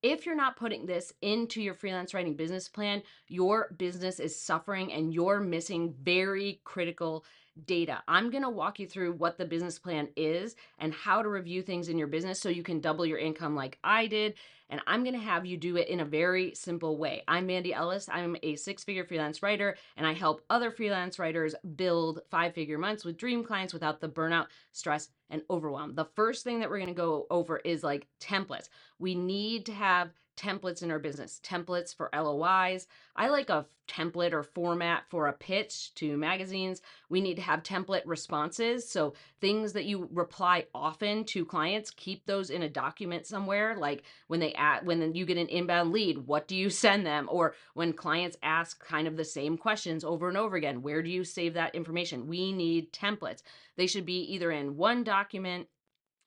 If you're not putting this into your freelance writing business plan, your business is suffering and you're missing very critical data. I'm going to walk you through what the business plan is and how to review things in your business so you can double your income like I did. And I'm going to have you do it in a very simple way. I'm Mandy Ellis. I'm a six-figure freelance writer, and I help other freelance writers build five-figure months with dream clients without the burnout, stress, and overwhelm. The first thing that we're going to go over is like templates. We need to have templates in our business, templates for LOIs. I like a template or format for a pitch to magazines. We need to have template responses. So things that you reply often to clients, keep those in a document somewhere. Like when you get an inbound lead, what do you send them? Or when clients ask kind of the same questions over and over again, where do you save that information? We need templates. They should be either in one document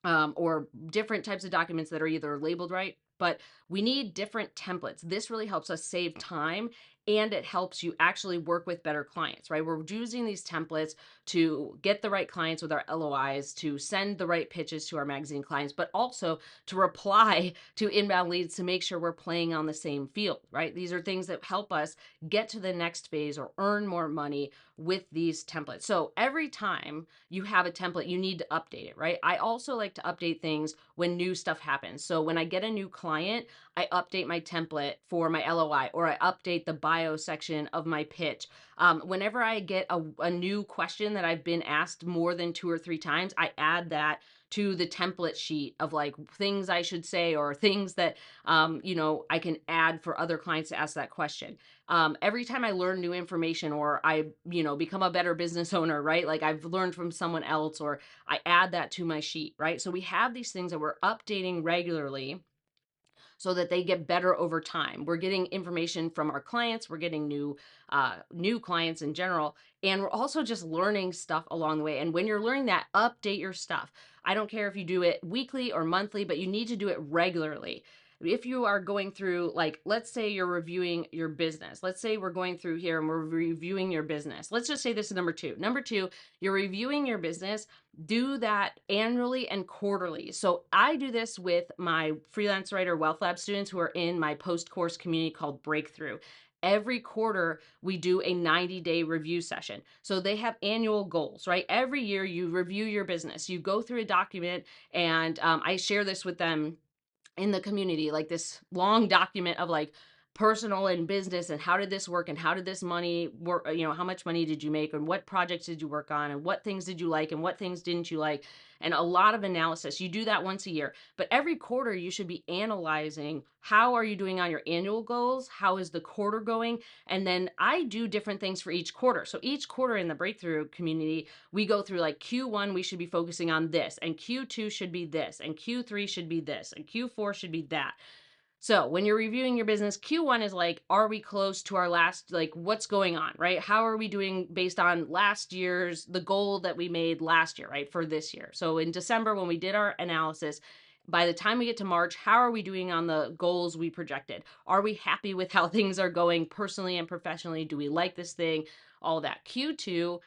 or different types of documents that are either labeled right, but we need different templates. This really helps us save time and it helps you actually work with better clients, right? We're using these templates to get the right clients with our LOIs, to send the right pitches to our magazine clients, but also to reply to inbound leads to make sure we're playing on the same field, right? These are things that help us get to the next phase or earn more money with these templates. So every time you have a template, you need to update it, right? I also like to update things when new stuff happens. So when I get a new client, I update my template for my LOI, or I update the bio section of my pitch. Whenever I get a new question that I've been asked more than 2 or 3 times, I add that to the template sheet of like things I should say or things that, I can add for other clients to ask that question. Every time I learn new information or I, become a better business owner, right? Like I've learned from someone else or I add that to my sheet, right? So we have these things that we're updating regularly so that they get better over time. We're getting information from our clients, we're getting new clients in general, and we're also just learning stuff along the way. And when you're learning that, update your stuff. I don't care if you do it weekly or monthly, but you need to do it regularly. If you are going through, like, let's say you're reviewing your business. Let's say we're going through here and we're reviewing your business. Let's just say this is number two. Number two, you're reviewing your business, do that annually and quarterly. So I do this with my freelance writer wealth lab students who are in my post-course community called Breakthrough. Every quarter, we do a 90-day review session. So they have annual goals, right? Every year you review your business. You go through a document and I share this with them in the community, like this long document of like personal and business and how did this work and how did this money work, how much money did you make and what projects did you work on and what things did you like and what things didn't you like, and a lot of analysis. You do that once a year, but every quarter you should be analyzing how are you doing on your annual goals, how is the quarter going, and then I do different things for each quarter. So each quarter in the Breakthrough community, we go through like Q1 we should be focusing on this, and Q2 should be this, and Q3 should be this, and Q4 should be that. So when you're reviewing your business, Q1 is like, are we close to our last, like what's going on, right? How are we doing based on last year's, the goal that we made last year, right? For this year. So in December, when we did our analysis, by the time we get to March, how are we doing on the goals we projected? Are we happy with how things are going personally and professionally? Do we like this thing? All that. Q2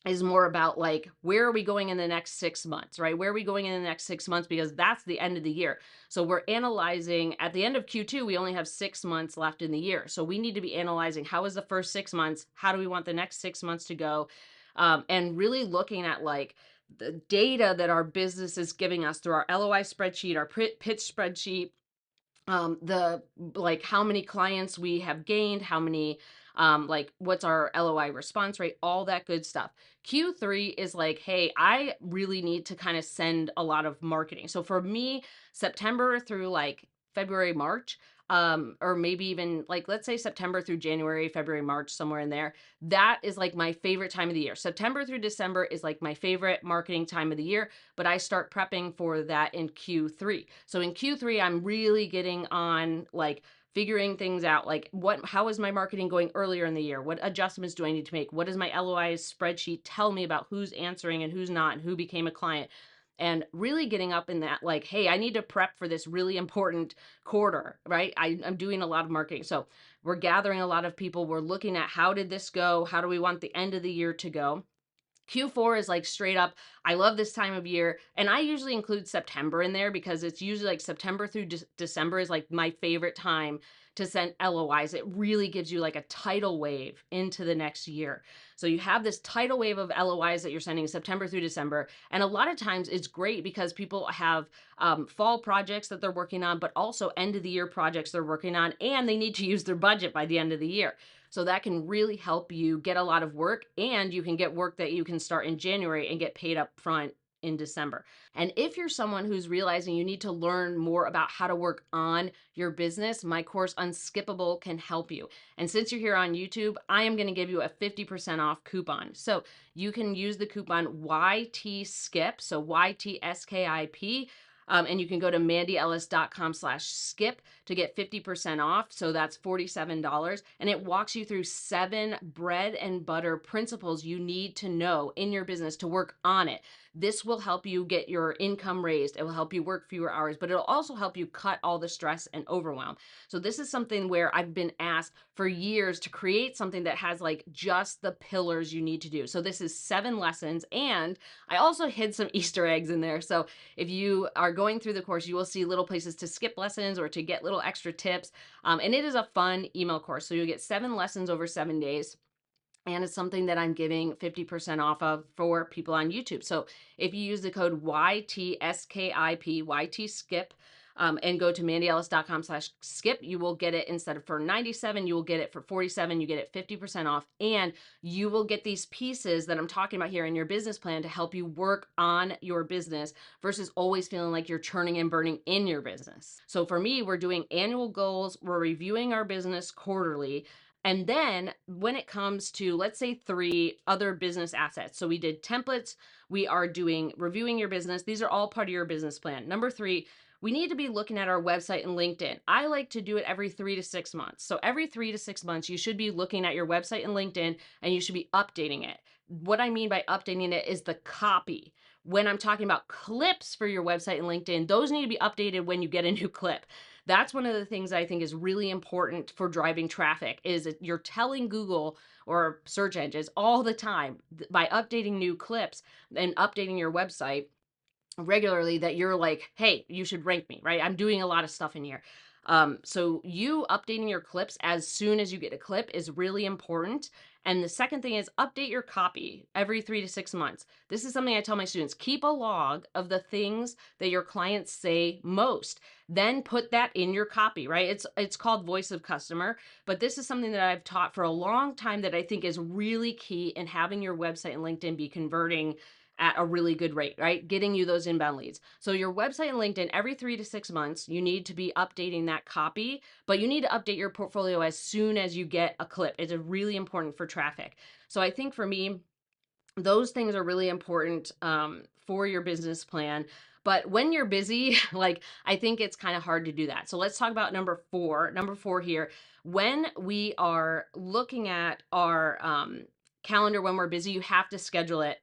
is more about like, where are we going in the next 6 months, right? Where are we going in the next 6 months? Because that's the end of the year. So we're analyzing at the end of Q2, we only have 6 months left in the year. So we need to be analyzing how was the first 6 months? How do we want the next 6 months to go? And really looking at like the data that our business is giving us through our LOI spreadsheet, our pitch spreadsheet, the like how many clients we have gained, how many like what's our LOI response rate, all that good stuff. Q3 is like, hey, I really need to kind of send a lot of marketing. So for me, September through like February, March, or maybe even like, let's say September through January, February, March, somewhere in there. That is like my favorite time of the year. September through December is like my favorite marketing time of the year, but I start prepping for that in Q3. So in Q3, I'm really getting on like figuring things out, like how is my marketing going earlier in the year? What adjustments do I need to make? What does my LOI spreadsheet tell me about who's answering and who's not and who became a client? And really getting up in that, like, hey, I need to prep for this really important quarter, right? I'm doing a lot of marketing. So we're gathering a lot of people. We're looking at how did this go? How do we want the end of the year to go? Q4 is like straight up, I love this time of year. And I usually include September in there because it's usually like September through December is like my favorite time to send LOIs. It really gives you like a tidal wave into the next year. So you have this tidal wave of LOIs that you're sending September through December. And a lot of times it's great because people have fall projects that they're working on, but also end of the year projects they're working on, and they need to use their budget by the end of the year. So that can really help you get a lot of work, and you can get work that you can start in January and get paid up front in December. And if you're someone who's realizing you need to learn more about how to work on your business, my course Unskippable can help you. And since you're here on YouTube, I am going to give you a 50% off coupon. So you can use the coupon YTSKIP, so YTSKIP. And you can go to mandyellis.com/skip to get 50% off. So that's $47. And it walks you through 7 bread and butter principles you need to know in your business to work on it. This will help you get your income raised. It will help you work fewer hours, but it'll also help you cut all the stress and overwhelm. So this is something where I've been asked for years to create something that has like just the pillars you need to do. So this is 7 lessons, and I also hid some Easter eggs in there. So if you are going through the course, you will see little places to skip lessons or to get little extra tips. And it is a fun email course. So you'll get 7 lessons over 7 days. And it's something that I'm giving 50% off of for people on YouTube. So if you use the code YTSKIP, YTSKIP, and go to mandyellis.com/skip, you will get it instead of for 97, you will get it for 47, you get it 50% off, and you will get these pieces that I'm talking about here in your business plan to help you work on your business versus always feeling like you're churning and burning in your business. So for me, we're doing annual goals, we're reviewing our business quarterly, and then when it comes to, let's say, 3 other business assets. So we did templates, we are doing reviewing your business. These are all part of your business plan. Number 3, we need to be looking at our website and LinkedIn. I like to do it every 3 to 6 months. So every 3 to 6 months, you should be looking at your website and LinkedIn, and you should be updating it. What I mean by updating it is the copy. When I'm talking about clips for your website and LinkedIn, those need to be updated when you get a new clip. That's one of the things I think is really important for driving traffic, is that you're telling Google or search engines all the time by updating new clips and updating your website regularly that you're like, hey, you should rank me, right? I'm doing a lot of stuff in here. So you updating your clips as soon as you get a clip is really important. And the second thing is update your copy every 3 to 6 months. This is something I tell my students: keep a log of the things that your clients say most. Then put that in your copy, right? It's called voice of customer, but this is something that I've taught for a long time that I think is really key in having your website and LinkedIn be converting at a really good rate, right? Getting you those inbound leads. So your website and LinkedIn, every 3 to 6 months, you need to be updating that copy, but you need to update your portfolio as soon as you get a clip. It's really important for traffic. So I think for me, those things are really important for your business plan. But when you're busy, like, I think it's kind of hard to do that. So let's talk about number 4. Number 4 here, when we are looking at our calendar, when we're busy, you have to schedule it.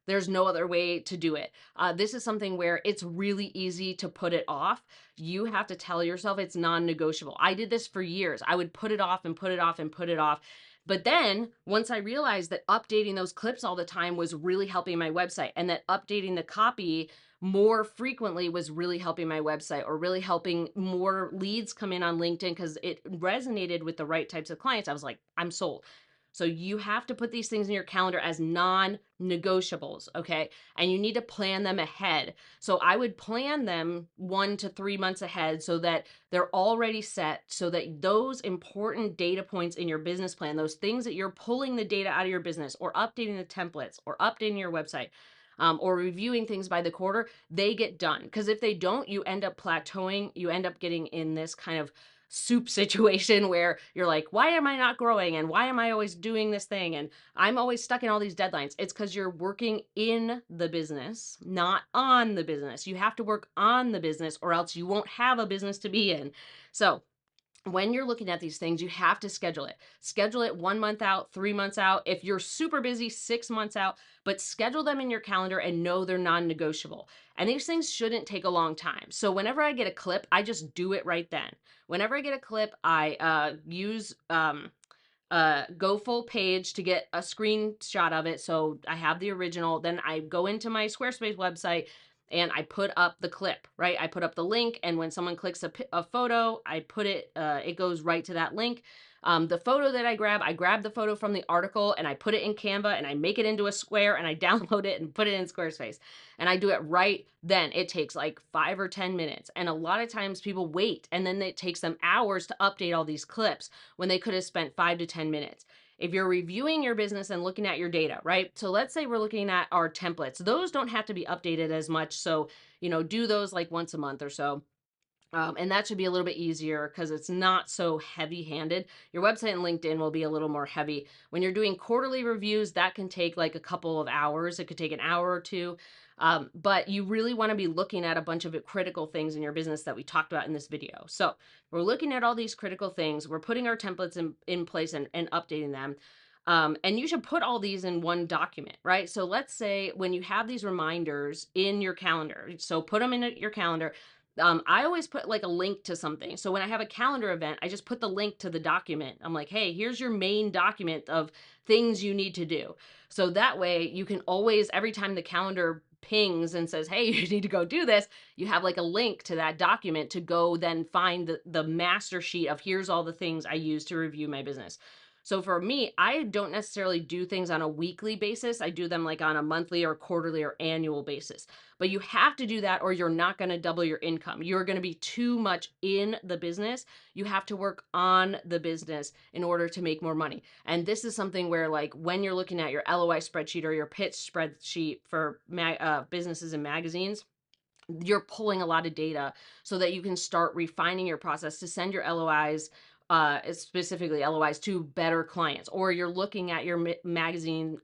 There's no other way to do it. This is something where it's really easy to put it off. You have to tell yourself it's non-negotiable. I did this for years. I would put it off and put it off and put it off. But then once I realized that updating those clips all the time was really helping my website, and that updating the copy more frequently was really helping my website, or really helping more leads come in on LinkedIn because it resonated with the right types of clients, I was like, I'm sold. So you have to put these things in your calendar as non-negotiables, okay? And you need to plan them ahead. So I would plan them 1 to 3 months ahead so that they're already set, so that those important data points in your business plan, those things that you're pulling the data out of your business, or updating the templates, or updating your website, or reviewing things by the quarter, they get done. Because if they don't, you end up plateauing. You end up getting in this kind of soup situation where you're like, why am I not growing? And why am I always doing this thing? And I'm always stuck in all these deadlines. It's because you're working in the business, not on the business. You have to work on the business, or else you won't have a business to be in. So when you're looking at these things, you have to schedule it. Schedule it 1 month out, 3 months out. If you're super busy, 6 months out, but schedule them in your calendar and know they're non-negotiable. And these things shouldn't take a long time. So whenever I get a clip, I just do it right then. Whenever I get a clip, I use go full page to get a screenshot of it. So I have the original. Then I go into my Squarespace website and I put up the clip, right? I put up the link, and when someone clicks a photo, I put it, it goes right to that link. The photo that I grab the photo from the article and I put it in Canva and I make it into a square and I download it and put it in Squarespace. And I do it right then. It takes like 5 or 10 minutes. And a lot of times people wait, and then it takes them hours to update all these clips when they could have spent 5 to 10 minutes. If you're reviewing your business and looking at your data, right? So let's say we're looking at our templates. Those don't have to be updated as much. So, do those like once a month or so. And that should be a little bit easier because it's not so heavy handed. Your website and LinkedIn will be a little more heavy. When you're doing quarterly reviews, that can take like a couple of hours. It could take an hour or two. But you really want to be looking at a bunch of critical things in your business that we talked about in this video. So we're looking at all these critical things. We're putting our templates in place and updating them. And you should put all these in one document, right? So let's say when you have these reminders in your calendar, so put them in your calendar. I always put like a link to something. So when I have a calendar event, I just put the link to the document. I'm like, hey, here's your main document of things you need to do. So that way you can always, every time the calendar pings and says, hey, you need to go do this, you have like a link to that document to go then find the master sheet of here's all the things I use to review my business. So for me, I don't necessarily do things on a weekly basis. I do them like on a monthly or quarterly or annual basis. But you have to do that or you're not going to double your income. You're going to be too much in the business. You have to work on the business in order to make more money. And this is something where, like, when you're looking at your LOI spreadsheet or your pitch spreadsheet for businesses and magazines, you're pulling a lot of data so that you can start refining your process to send your LOIs, specifically LOIs, to better clients. Or you're looking at your magazine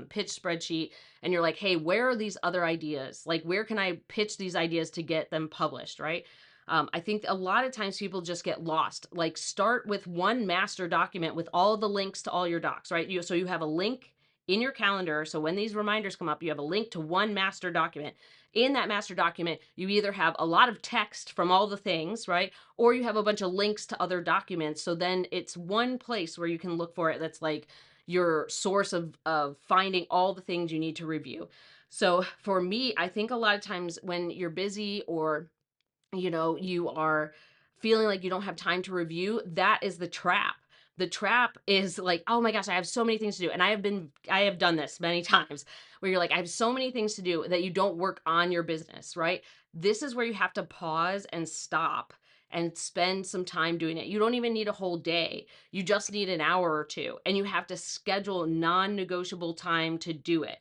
pitch spreadsheet and you're like, hey, where are these other ideas? Like, where can I pitch these ideas to get them published, right? I think a lot of times people just get lost. Like, start with one master document with all the links to all your docs, right? So you have a link in your calendar. So when these reminders come up, you have a link to one master document. In that master document, you either have a lot of text from all the things, right? Or you have a bunch of links to other documents. So then it's one place where you can look for it. That's like your source of finding all the things you need to review. So for me, I think a lot of times when you're busy or you are feeling like you don't have time to review, that is the trap. The trap is like, oh my gosh, I have so many things to do. And I have done this many times where you're like, I have so many things to do that you don't work on your business, right? This is where you have to pause and stop and spend some time doing it. You don't even need a whole day. You just need an hour or two, and you have to schedule non-negotiable time to do it.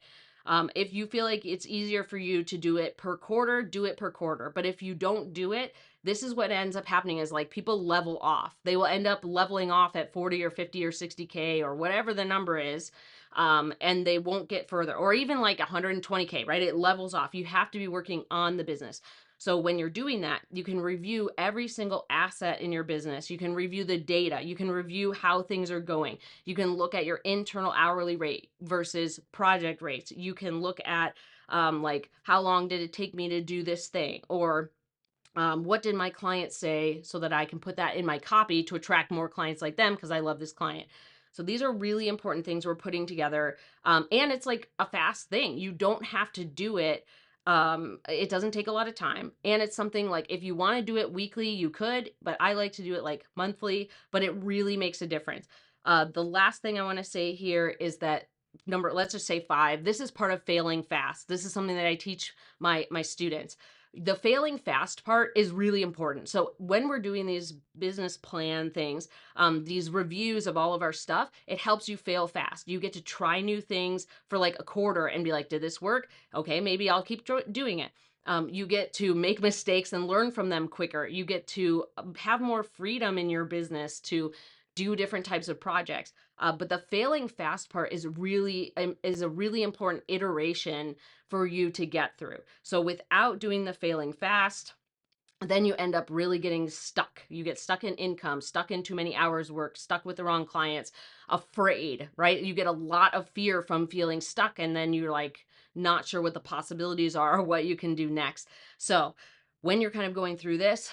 If you feel like it's easier for you to do it per quarter, do it per quarter. But if you don't do it, this is what ends up happening is like people level off. They will end up leveling off at 40 or 50 or 60K or whatever the number is. And they won't get further, or even like 120K, right? It levels off. You have to be working on the business. So when you're doing that, you can review every single asset in your business. You can review the data. You can review how things are going. You can look at your internal hourly rate versus project rates. You can look at like, how long did it take me to do this thing? Or what did my client say, so that I can put that in my copy to attract more clients like them because I love this client. So these are really important things we're putting together. And it's like a fast thing. You don't have to do it. It doesn't take a lot of time. And it's something like, if you want to do it weekly, you could, but I like to do it like monthly, but it really makes a difference. The last thing I want to say here is that let's just say 5. This is part of failing fast. This is something that I teach my students. The failing fast part is really important. So when we're doing these business plan things, these reviews of all of our stuff, it helps you fail fast. You get to try new things for like a quarter and be like, did this work? Okay, maybe I'll keep doing it. You get to make mistakes and learn from them quicker. You get to have more freedom in your business to do different types of projects. But the failing fast part is a really important iteration for you to get through. So without doing the failing fast, then you end up really getting stuck. You get stuck in income, stuck in too many hours work, stuck with the wrong clients, afraid, right? You get a lot of fear from feeling stuck, and then you're like not sure what the possibilities are or what you can do next. So when you're kind of going through this,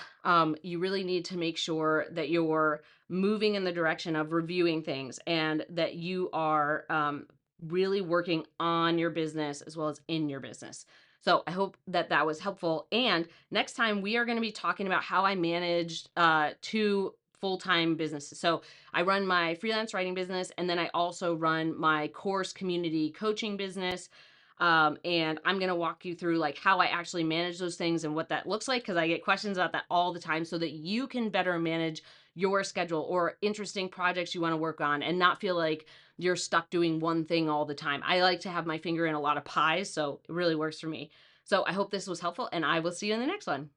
you really need to make sure that you're moving in the direction of reviewing things and that you are really working on your business as well as in your business. So I hope that that was helpful. And next time we are going to be talking about how I managed two full-time businesses. So I run my freelance writing business, and then I also run my course community coaching business. And I'm going to walk you through like how I actually manage those things and what that looks like, because I get questions about that all the time, so that you can better manage your schedule or interesting projects you want to work on and not feel like you're stuck doing one thing all the time. I like to have my finger in a lot of pies, so it really works for me. So I hope this was helpful, and I will see you in the next one.